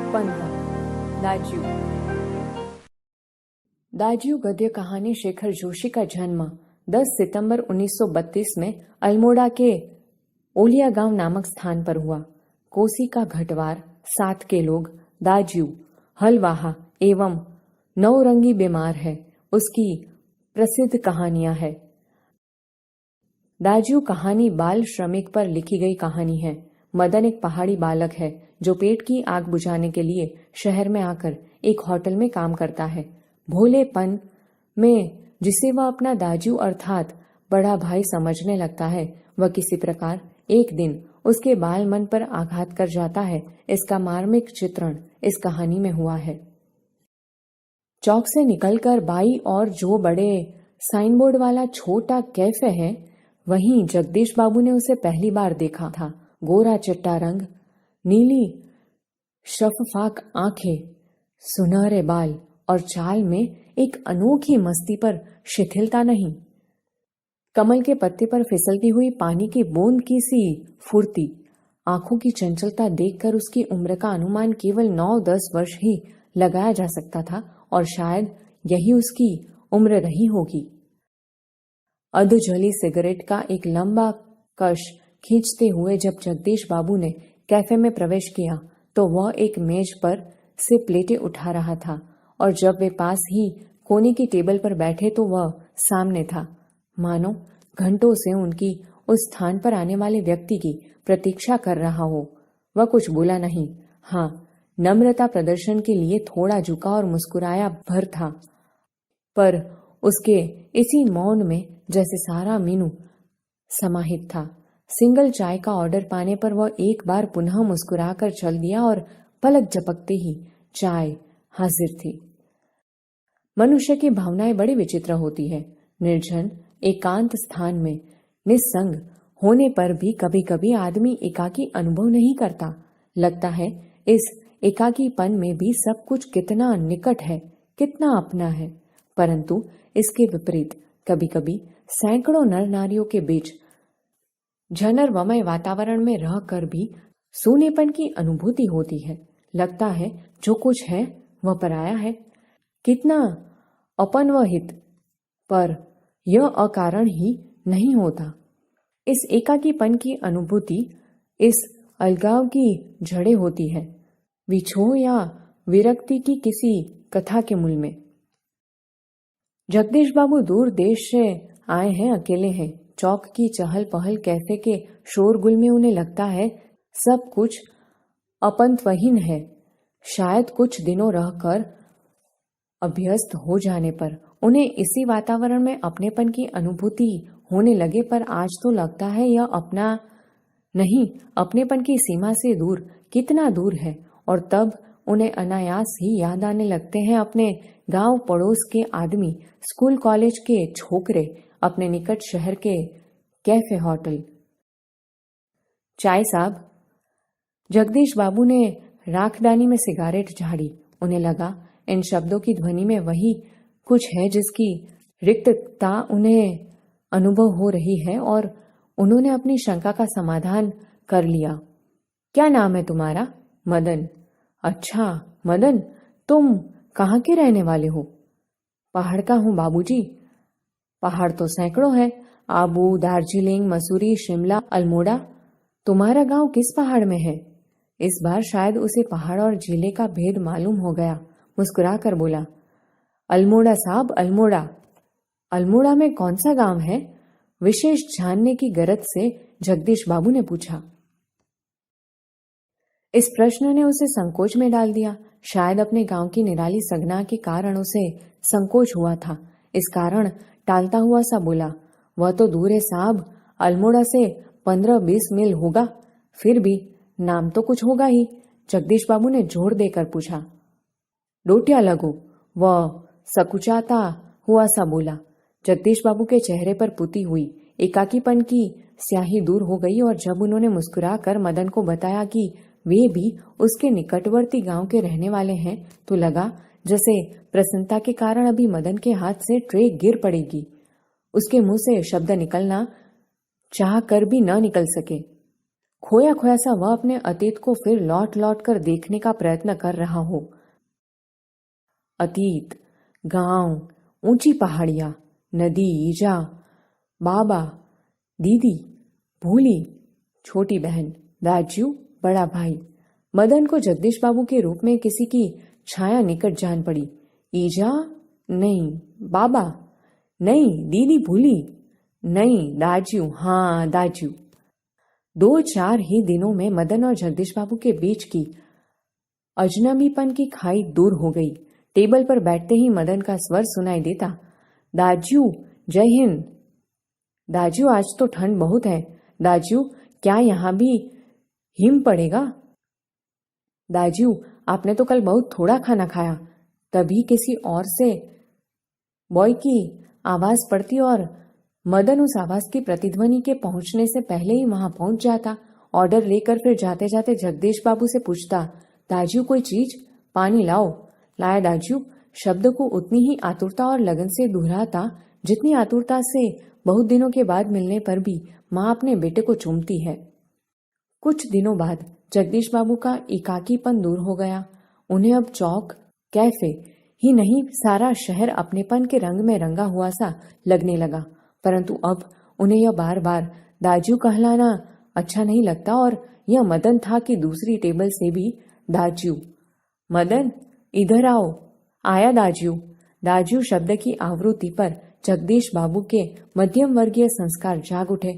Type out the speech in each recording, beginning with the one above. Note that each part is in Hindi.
15 दाज्यू। दाज्यू गद्य कहानी शेखर जोशी का जन्म 10 सितंबर 1932 में अल्मोड़ा के ओलिया गांव नामक स्थान पर हुआ। कोसी का घटवार, 7 के लोग, दाज्यू हलवाहा एवं नौरंगी बीमार है, उसकी प्रसिद्ध कहानियां हैं। दाज्यू कहानी बाल श्रमिक पर लिखी गई कहानी है। मदन एक पहाड़ी बालक है जो पेट की आग बुझाने के लिए शहर में आकर एक होटल में काम करता है। भोलेपन में जिसे वह अपना दाज्यू अर्थात बड़ा भाई समझने लगता है, वह किसी प्रकार एक दिन उसके बाल मन पर आघात कर जाता है। इसका मार्मिक चित्रण इस कहानी में हुआ है। चौक से निकलकर बाई और जो बड़े साइन बोर्ड वाला छोटा कैफे है, वहीं जगदीश बाबू ने उसे पहली बार देखा था। गोरा चिट्टा रंग, नीली शफाफ आंखें, सुनहरे बाल और चाल में एक अनोखी मस्ती पर शिथिलता नहीं। कमल के पत्ते पर फिसलती हुई पानी की बूंद की सी फुर्ती, आंखों की चंचलता देखकर उसकी उम्र का अनुमान केवल 9-10 वर्ष ही लगाया जा सकता था और शायद यही उसकी उम्र रही होगी। अधजली सिगरेट का एक लंबा कश खींचते हुए जब जगदीश बाबू ने कैफे में प्रवेश किया तो वह एक मेज पर से प्लेटें उठा रहा था और जब वे पास ही कोने की टेबल पर बैठे तो वह सामने था, मानो घंटों से उनकी उस स्थान पर आने वाले व्यक्ति की प्रतीक्षा कर रहा हो। वह कुछ बोला नहीं, हाँ, नम्रता प्रदर्शन के लिए थोड़ा झुका और मुस्कुराया भर था, पर उसके इसी मौन में जैसे सारा मीनू समाहित था। सिंगल चाय का ऑर्डर पाने पर वह एक बार पुनः मुस्कुराकर चल दिया और पलक झपकते ही चाय हाजिर थी। मनुष्य की भावनाएं बड़ी विचित्र होती है। निर्जन एकांत स्थान में निस्संग होने पर भी कभी कभी आदमी एकाकी अनुभव नहीं करता। लगता है इस एकाकीपन में भी सब कुछ कितना निकट है, कितना अपना है। परंतु इसके विपरीत कभी कभी सैकड़ों नर नारियों के बीच जनरवमय वातावरण में रहकर भी सूनेपन की अनुभूति होती है। लगता है जो कुछ है वह पराया है, कितना अपनवहित, पर यह अकारण ही नहीं होता। इस एकाकीपन की अनुभूति, इस अलगाव की जड़ें होती है विछोह या विरक्ति की किसी कथा के मूल में। जगदीश बाबू दूर देश से आए हैं, अकेले हैं। चौक की चहल पहल, कैफे के शोरगुल में उन्हें लगता है सब कुछ अपंतवहीन है। शायद कुछ दिनों रहकर अभ्यस्त हो जाने पर उन्हें इसी वातावरण में अपनेपन की अनुभूति होने लगे, पर आज तो लगता है यह अपना नहीं, अपनेपन की सीमा से दूर, कितना दूर है। और तब उन्हें अनायास ही याद आने लगते हैं अपने गांव पड़ोस के आदमी, स्कूल कॉलेज के छोकरे, अपने निकट शहर के कैफे होटल। चाय साहब। जगदीश बाबू ने राखदानी में सिगारेट झाड़ी। उन्हें लगा इन शब्दों की ध्वनि में वही कुछ है जिसकी रिक्तता उन्हें अनुभव हो रही है और उन्होंने अपनी शंका का समाधान कर लिया। क्या नाम है तुम्हारा? मदन। अच्छा मदन, तुम कहाँ के रहने वाले हो? पहाड़ का हूँ बाबूजी। पहाड़ तो सैकड़ों है, आबू, दार्जिलिंग, मसूरी, शिमला, अल्मोड़ा। तुम्हारा गांव किस पहाड़ में है? इस बार शायद उसे पहाड़ और जिले का भेद मालूम हो गया। मुस्कुराकर बोला, अल्मोड़ा साहब, अल्मोड़ा। अल्मोड़ा में कौन सा गांव है? विशेष जानने की गरज से जगदीश बाबू ने पूछा। इस प्रश्न ने उसे संकोच में डाल दिया। शायद अपने गांव की निराली सगना के कारण उसे संकोच हुआ था। इस कारण टालता हुआ सा बोला, वह तो दूर है साहब, अल्मोड़ा से 15-20 मील होगा। फिर भी नाम तो कुछ होगा ही। जगदीश बाबू ने जोर देकर पूछा। डोटिया लगो, वह सकुचाता हुआ सा बोला। जगदीश बाबू के चेहरे पर पुती हुई एकाकीपन की स्याही दूर हो गई और जब उन्होंने मुस्कुराकर मदन को बताया कि वे भी उसके निकटवर्ती गांव के रहने वाले हैं, तो लगा जैसे प्रसन्नता के कारण अभी मदन के हाथ से ट्रे गिर पड़ेगी। उसके मुंह से शब्द निकलना चाह कर भी न निकल सके। खोया खोया सा वह अपने अतीत को फिर लौट लौट कर देखने का प्रयत्न कर रहा हो। अतीत, गांव, ऊंची पहाड़ियां, नदी, ईजा, बाबा, दीदी, भूली, छोटी बहन, दाजू, बड़ा भाई। मदन को जगदीश बाबू के रूप में किसी की छाया निकट जान पड़ी। ईजा नहीं, बाबा नहीं, दीदी भूली नहीं, दाजू, हाँ दाजू। 2-4 ही दिनों में मदन और जगदीश बाबू के बीच की अजनबीपन की खाई दूर हो गई। टेबल पर बैठते ही मदन का स्वर सुनाई देता, दाजू जय हिंद। दाजू आज तो ठंड बहुत है। दाजू क्या यहाँ भी हिम पड़ेगा? दाजू आपने तो कल बहुत थोड़ा खाना खाया। तभी किसी और से बॉय की आवाज पड़ती और मदन उस आवाज की प्रतिध्वनि के पहुंचने से पहले ही वहां पहुंच जाता। ऑर्डर लेकर फिर जाते जाते जगदीश बाबू से पूछता, दाजू कोई चीज? पानी लाओ। लाया दाजू शब्द को उतनी ही आतुरता और लगन से दोहराता जितनी आतुरता से बहुत दिनों के बाद मिलने पर भी माँ अपने बेटे को चूमती है। कुछ दिनों बाद जगदीश बाबू का एकाकीपन दूर हो गया। उन्हें अब चौक, कैफे ही नहीं सारा शहर अपनेपन के रंग में रंगा हुआ सा लगने लगा। परंतु अब उन्हें यह बार बार दाजू कहलाना अच्छा नहीं लगता और यह मदन था कि दूसरी टेबल से भी दाजू, मदन इधर आओ। आया दाजू। दाजू शब्द की आवृत्ति पर जगदीश बाबू के मध्यम वर्गीय संस्कार जाग उठे।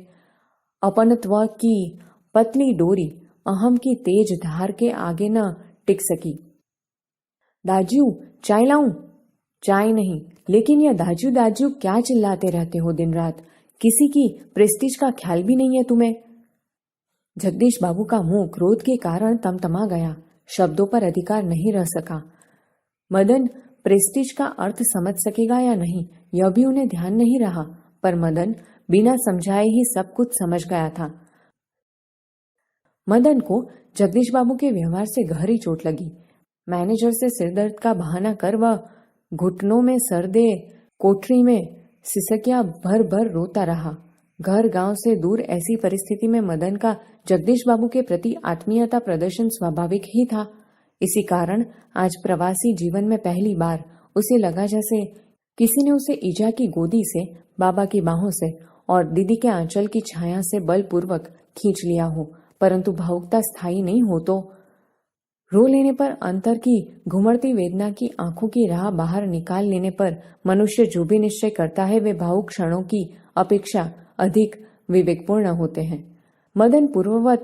अपनत्व की पतली डोरी अहम की तेज धार के आगे न टिक सकी। दाजू चाय लाऊं? चाय नहीं, लेकिन यह दाजू दाजू क्या चिल्लाते रहते हो दिन रात? किसी की प्रेस्टीज का ख्याल भी नहीं है तुम्हें? जगदीश बाबू का मुंह क्रोध के कारण तमतमा गया। शब्दों पर अधिकार नहीं रह सका। मदन प्रेस्टीज का अर्थ समझ सकेगा या नहीं यह भी उन्हें ध्यान नहीं रहा, पर मदन बिना समझाए ही सब कुछ समझ गया था। मदन को जगदीश बाबू के व्यवहार से गहरी चोट लगी। मैनेजर से सिरदर्द का बहाना कर वह घुटनों में सर दे कोठरी में सिसकिया भर भर रोता रहा। घर गांव से दूर ऐसी परिस्थिति में मदन का जगदीश बाबू के प्रति आत्मीयता प्रदर्शन स्वाभाविक ही था। इसी कारण आज प्रवासी जीवन में पहली बार उसे लगा जैसे किसी ने उसे ईजा की गोदी से, बाबा की बाहों से और दीदी के आंचल की छाया से बलपूर्वक खींच लिया हो। परंतु भावुकता स्थायी नहीं हो तो रो लेने पर, अंतर की घुमड़ती वेदना की आंखों की राह बाहर निकाल लेने पर मनुष्य जो भी निश्चय करता है वे भावुक क्षणों की अपेक्षा अधिक विवेकपूर्ण होते हैं। मदन पूर्ववत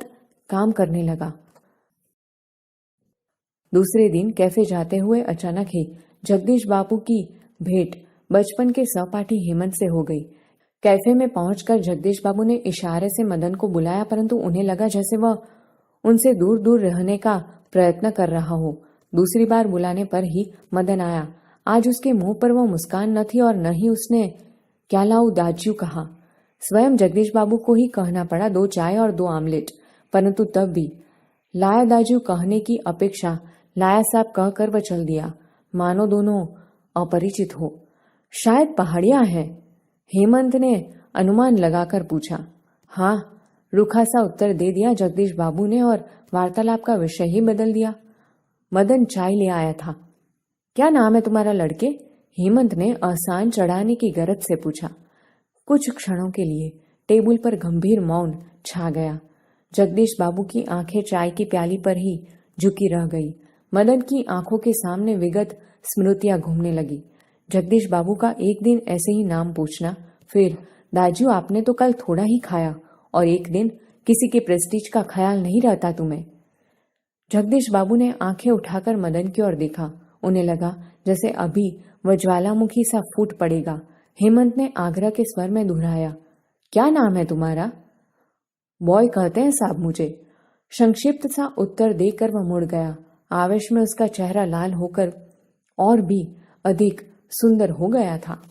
काम करने लगा। दूसरे दिन कैफे जाते हुए अचानक ही जगदीश बाबू की भेंट बचपन के सहपाठी हेमंत से हो गई। कैफे में पहुंचकर जगदीश बाबू ने इशारे से मदन को बुलाया, परंतु उन्हें लगा जैसे वह उनसे दूर दूर रहने का प्रयत्न कर रहा हो। दूसरी बार बुलाने पर ही मदन आया। आज उसके मुंह पर वो मुस्कान न थी और न ही उसने क्या लाऊं दाजू कहा। स्वयं जगदीश बाबू को ही कहना पड़ा 2 चाय और 2 आमलेट, परंतु तब भी लाया दाजू कहने की अपेक्षा लाया साहब कहकर वह चल दिया, मानो दोनों अपरिचित हो। शायद पहाड़ियां हैं, हेमंत ने अनुमान लगाकर पूछा। हाँ, रूखा सा उत्तर दे दिया जगदीश बाबू ने और वार्तालाप का विषय ही बदल दिया। मदन चाय ले आया था। क्या नाम है तुम्हारा लड़के? हेमंत ने आसान चढ़ाने की गरज से पूछा। कुछ क्षणों के लिए टेबल पर गंभीर मौन छा गया। जगदीश बाबू की आंखें चाय की प्याली पर ही झुकी रह गई। मदन की आंखों के सामने विगत स्मृतियां घूमने लगी। जगदीश बाबू का एक दिन ऐसे ही नाम पूछना, फिर दाजू आपने तो कल थोड़ा ही खाया, और एक दिन किसी के प्रेस्टीज का ख्याल नहीं रहता तुम्हें। जगदीश बाबू ने आंखें उठाकर मदन की ओर देखा। उन्हें लगा जैसे अभी वह ज्वालामुखी सा फूट पड़ेगा। हेमंत ने आग्रह के स्वर में दोहराया, क्या नाम है तुम्हारा? बॉय कहते हैं साहब मुझे। संक्षिप्त सा उत्तर देकर वह मुड़ गया। आवेश में उसका चेहरा लाल होकर और भी अधिक सुंदर हो गया था।